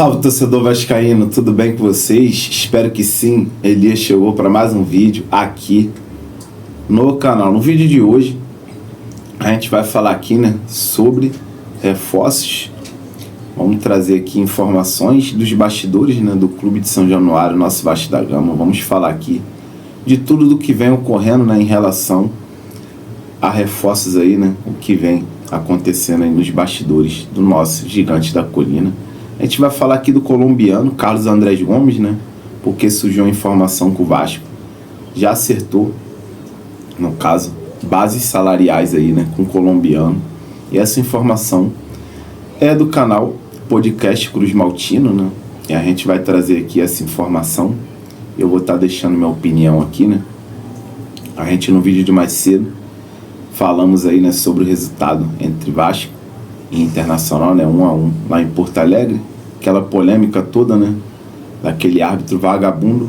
Salve, torcedor vascaíno, tudo bem com vocês? Espero que sim. Elias chegou para mais um vídeo aqui no canal. No vídeo de hoje a gente vai falar aqui, sobre reforços. Vamos trazer aqui informações dos bastidores, do Clube de São Januário, nosso Vasco da Gama. Vamos falar aqui de tudo do que vem ocorrendo, em relação a reforços aí, o que vem acontecendo aí nos bastidores do nosso Gigante da Colina. A gente vai falar aqui do colombiano Carlos Andrés Gomes, porque surgiu a informação que o Vasco já acertou, no caso, bases salariais aí, com o colombiano. E essa informação é do canal Podcast Cruz Maltino, E a gente vai trazer aqui essa informação. Eu vou estar deixando minha opinião aqui, A gente no vídeo de mais cedo falamos aí, sobre o resultado entre Vasco e Internacional, 1-1 lá em Porto Alegre. Aquela polêmica toda, daquele árbitro vagabundo,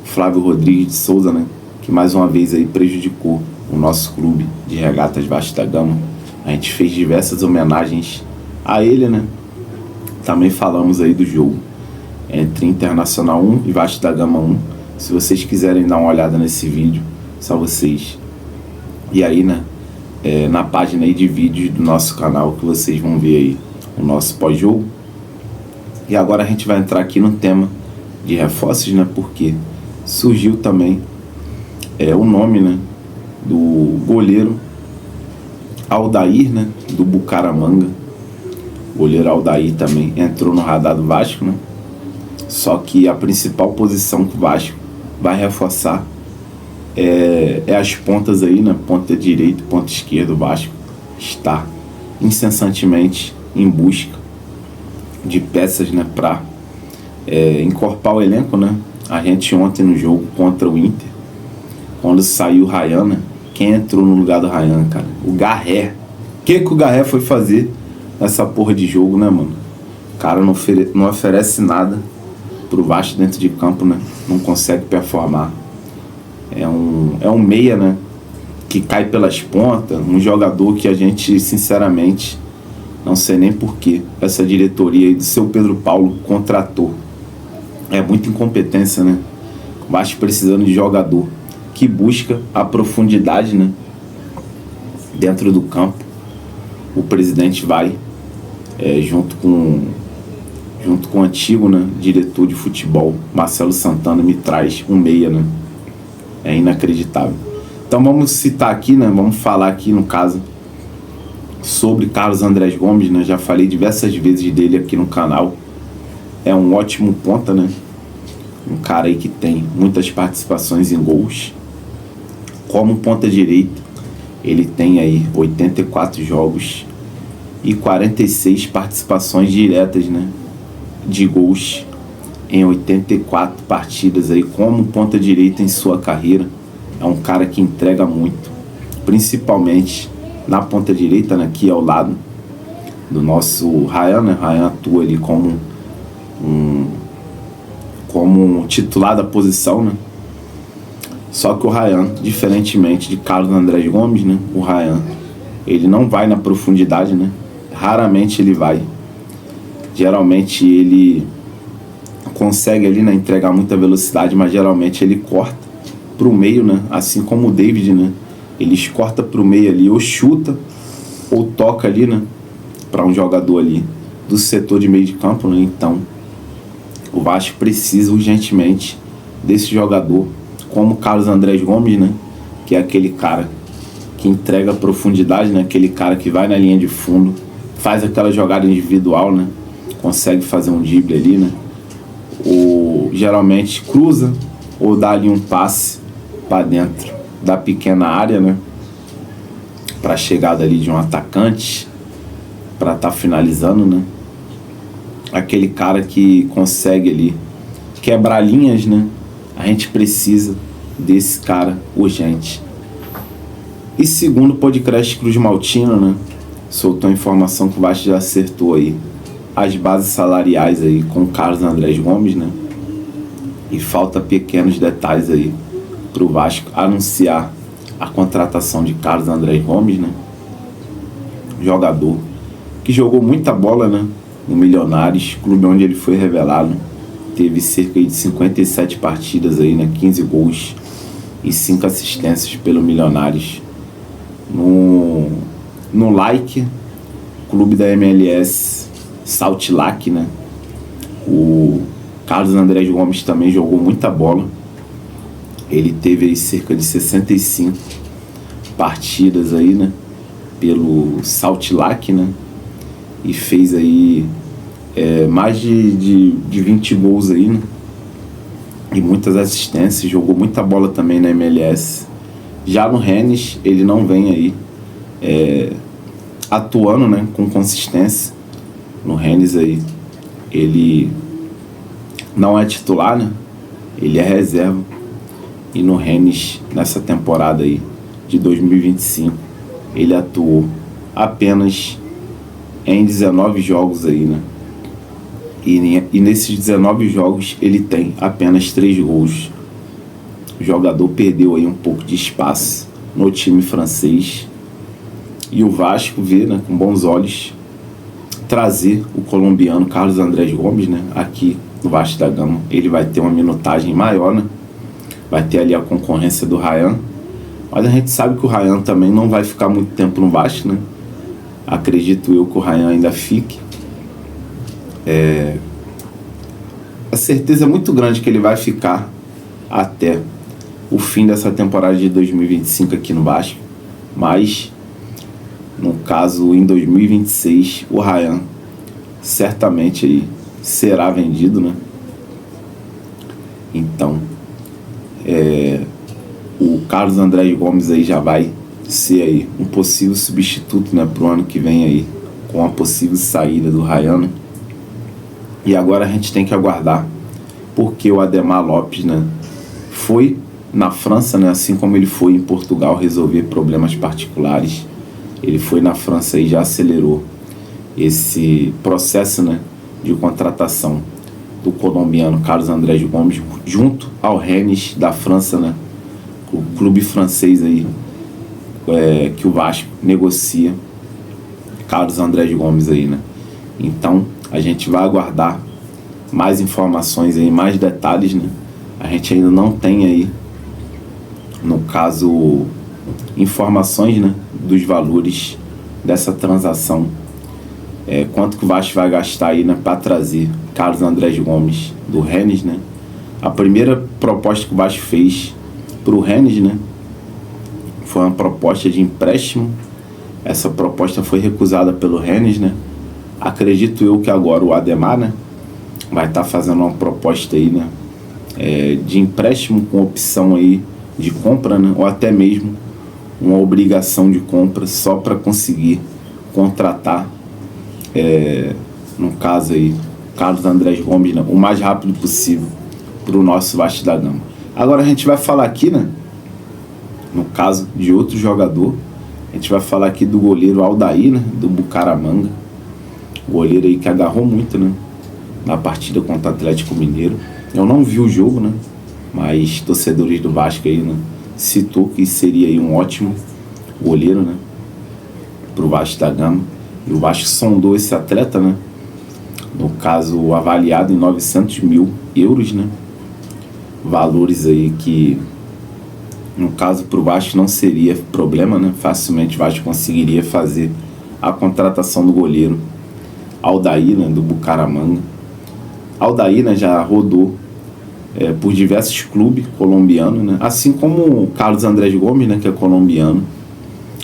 Flávio Rodrigues de Souza, que mais uma vez aí prejudicou o nosso clube de regatas Vasco da Gama. A gente fez diversas homenagens a ele, Também falamos aí do jogo entre Internacional 1 e Vasco da Gama 1. Se vocês quiserem dar uma olhada nesse vídeo, só vocês e aí, na página aí de vídeos do nosso canal, que vocês vão ver aí o nosso pós-jogo. E agora a gente vai entrar aqui no tema de reforços, porque surgiu também o nome, do goleiro Aldair, do Bucaramanga. O goleiro Aldair também entrou no radar do Vasco, Só que a principal posição que o Vasco vai reforçar é as pontas aí, ponta direita e ponta esquerda. O Vasco está incessantemente em busca de peças, para encorpar o elenco, A gente ontem no jogo contra o Inter, quando saiu o Ryan, quem entrou no lugar do Ryan, cara? O Garré. O que o Garré foi fazer nessa porra de jogo, mano? O cara não oferece nada pro Vasco dentro de campo, Não consegue performar. É um meia, que cai pelas pontas, um jogador que a gente, sinceramente, não sei nem por que essa diretoria aí do seu Pedro Paulo contratou. É muita incompetência, O Vasco precisando de jogador que busca a profundidade, dentro do campo. O presidente vai, junto com o antigo, diretor de futebol, Marcelo Santana, me traz um meia, É inacreditável. Então vamos citar aqui, vamos falar aqui, no caso, sobre Carlos Andrés Gomes, Já falei diversas vezes dele aqui no canal. É um ótimo ponta, Um cara aí que tem muitas participações em gols. Como ponta direita, ele tem aí 84 jogos e 46 participações diretas, de gols em 84 partidas aí como ponta direita em sua carreira. É um cara que entrega muito, principalmente na ponta direita, aqui ao lado do nosso Ryan, Ryan atua ali como um titular da posição, Só que o Ryan, diferentemente de Carlos Andrés Gomes, o Ryan, ele não vai na profundidade, Raramente ele vai. Geralmente ele consegue ali, entregar muita velocidade, mas geralmente ele corta pro meio, Assim como o David, Ele corta pro meio ali, ou chuta, ou toca ali, para um jogador ali do setor de meio de campo, Então, o Vasco precisa urgentemente desse jogador, como o Carlos Andrés Gomes, Que é aquele cara que entrega profundidade, Aquele cara que vai na linha de fundo, faz aquela jogada individual, Consegue fazer um drible ali, Ou geralmente cruza, ou dá ali um passe para dentro da pequena área, para a chegada ali de um atacante, para estar finalizando, Aquele cara que consegue ali quebrar linhas, A gente precisa desse cara urgente. E segundo o podcast Cruz Maltino, soltou a informação que o Vasco já acertou aí as bases salariais aí com o Carlos Andrés Gomes, E falta pequenos detalhes aí pro Vasco anunciar a contratação de Carlos Andrés Gomes, Jogador que jogou muita bola, no Milionários, clube onde ele foi revelado. Teve cerca de 57 partidas aí, né? 15 gols e 5 assistências pelo Milionários. No Like, clube da MLS Salt Lake, né? O Carlos Andrés Gomes também jogou muita bola. Ele teve aí cerca de 65 partidas aí, né? Pelo Salt Lake, né? E fez aí mais de 20 gols aí, né? E muitas assistências. Jogou muita bola também na MLS. Já no Rennes, ele não vem aí atuando, né, com consistência. No Rennes aí, ele não é titular, né? Ele é reserva. E no Rennes, nessa temporada aí de 2025, ele atuou apenas em 19 jogos aí, né? E nesses 19 jogos ele tem apenas 3 gols. O jogador perdeu aí um pouco de espaço no time francês. E o Vasco vê, né, com bons olhos trazer o colombiano Carlos Andrés Gomes, né, aqui no Vasco da Gama. Ele vai ter uma minutagem maior, né? Vai ter ali a concorrência do Ryan. Mas a gente sabe que o Ryan também não vai ficar muito tempo no Vasco, né? Acredito eu que o Ryan ainda fique. A certeza é muito grande que ele vai ficar até o fim dessa temporada de 2025 aqui no Vasco. Mas, no caso, em 2026, o Ryan certamente aí será vendido, né? Então, o Carlos Andrés Gomes aí já vai ser aí um possível substituto, né, pro ano que vem aí, com a possível saída do Ryan, né? E agora a gente tem que aguardar, porque o Ademar Lopes, né, foi na França, né, assim como ele foi em Portugal resolver problemas particulares. Ele foi na França e já acelerou esse processo, né, de contratação do colombiano Carlos Andrés Gomes junto ao Rennes da França, né, o clube francês aí que o Vasco negocia Carlos Andrés Gomes aí, né. Então a gente vai aguardar mais informações aí, mais detalhes, né. A gente ainda não tem aí, no caso, informações, né, dos valores dessa transação. Quanto que o Vasco vai gastar aí, né, para trazer Carlos Andrés Gomes do Rennes, né? A primeira proposta que o Vasco fez para o Rennes, né, foi uma proposta de empréstimo. Essa proposta foi recusada pelo Rennes, né? Acredito eu que agora o Ademar, né, vai estar fazendo uma proposta aí, né, de empréstimo com opção aí de compra, né, ou até mesmo uma obrigação de compra só para conseguir contratar, no caso aí, Carlos Andrés Gomes, né, o mais rápido possível para o nosso Vasco da Gama. Agora a gente vai falar aqui, né, no caso de outro jogador, a gente vai falar aqui do goleiro Aldair, né, do Bucaramanga. O goleiro aí que agarrou muito, né, na partida contra o Atlético Mineiro. Eu não vi o jogo, né, mas torcedores do Vasco aí, né, citou que seria aí um ótimo goleiro, né, pro Vasco da Gama. E o Vasco sondou esse atleta, né, no caso avaliado em 900 mil euros, né, valores aí que, no caso, pro Vasco não seria problema, né, facilmente o Vasco conseguiria fazer a contratação do goleiro Aldair, né, do Bucaramanga. Aldair, né, já rodou por diversos clubes colombianos, né, assim como o Carlos Andrés Gomes, né, que é colombiano.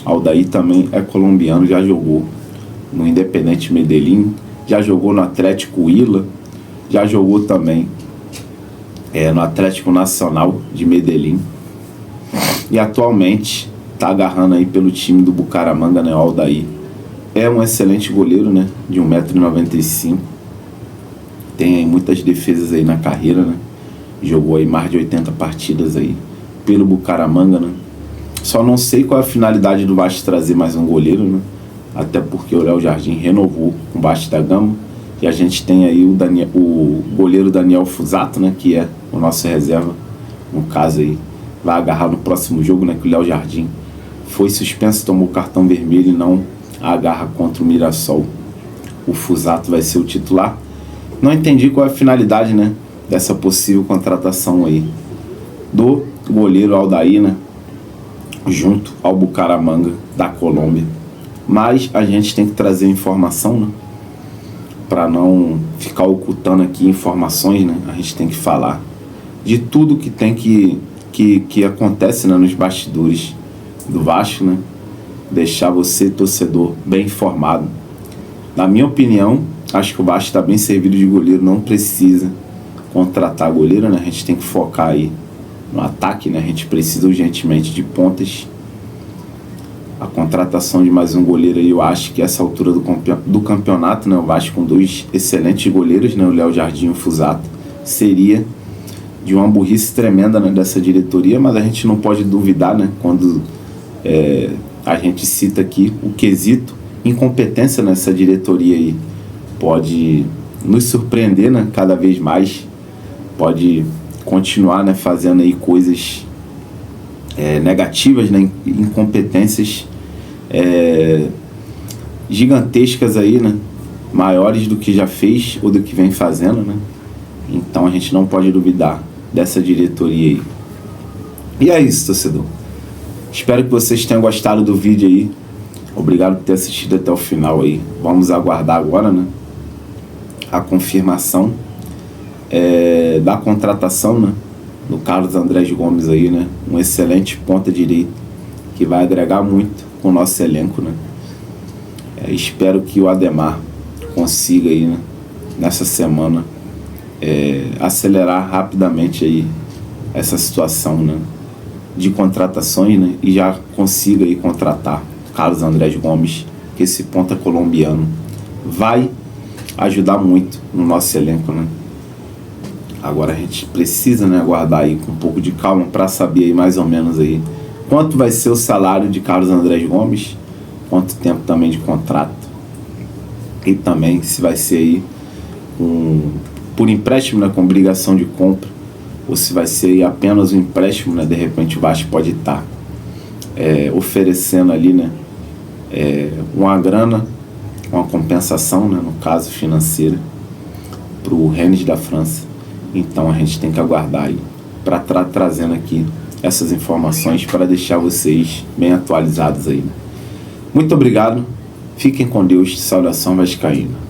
Aldair também é colombiano, já jogou no Independiente Medellín, já jogou no Atlético Huila, já jogou também no Atlético Nacional de Medellín, e atualmente está agarrando aí pelo time do Bucaramanga, né, Aldair. É um excelente goleiro, né, de 1,95 m, tem aí muitas defesas aí na carreira, né, jogou aí mais de 80 partidas aí pelo Bucaramanga, né. Só não sei qual é a finalidade do Vasco trazer mais um goleiro, né, até porque o Léo Jardim renovou com o Vasco da Gama, e a gente tem aí o goleiro Daniel Fusato, né, que é o nosso reserva, no caso aí, vai agarrar no próximo jogo, né, que o Léo Jardim foi suspenso, tomou cartão vermelho e não agarra contra o Mirassol. o Fusato vai ser o titular. Não entendi qual é a finalidade, né, dessa possível contratação aí do goleiro Aldair, né, junto ao Bucaramanga da Colômbia. Mas a gente tem que trazer informação, né, para não ficar ocultando aqui informações, né? A gente tem que falar de tudo que tem que acontece, né, nos bastidores do Vasco, né? Deixar você, torcedor, bem informado. Na minha opinião, acho que o Vasco está bem servido de goleiro, não precisa contratar goleiro, né? A gente tem que focar aí no ataque, né? A gente precisa urgentemente de pontas. A contratação de mais um goleiro aí, eu acho que essa altura do campeonato, né? O Vasco com 2 excelentes goleiros, né? O Léo Jardim e o Fusato, seria de uma burrice tremenda, né, dessa diretoria, mas a gente não pode duvidar, né, quando a gente cita aqui o quesito incompetência nessa diretoria aí. Pode nos surpreender, né, cada vez mais, pode continuar, né, fazendo aí coisas negativas, né, incompetências gigantescas aí, né, maiores do que já fez ou do que vem fazendo, né. Então a gente não pode duvidar dessa diretoria aí. E é isso, torcedor. Espero que vocês tenham gostado do vídeo aí. Obrigado por ter assistido até o final aí. Vamos aguardar agora, né, a confirmação da contratação, né, do Carlos Andrés Gomes aí, né, um excelente ponta direita que vai agregar muito com o nosso elenco, né. Espero que o Ademar consiga aí, né, nessa semana acelerar rapidamente aí essa situação, né, de contratações, né, e já consiga aí contratar Carlos Andrés Gomes, que esse ponta colombiano vai ajudar muito no nosso elenco, né. Agora a gente precisa, né, aguardar aí com um pouco de calma para saber aí mais ou menos aí quanto vai ser o salário de Carlos Andrés Gomes, quanto tempo também de contrato, e também se vai ser aí por empréstimo, né, com obrigação de compra, ou se vai ser apenas um empréstimo, né, de repente o Vasco pode estar oferecendo ali, né, uma grana, uma compensação, né, no caso financeira, para o Rennes da França. Então a gente tem que aguardar aí para trazendo aqui essas informações para deixar vocês bem atualizados aí. Muito obrigado, fiquem com Deus, saudação vascaína.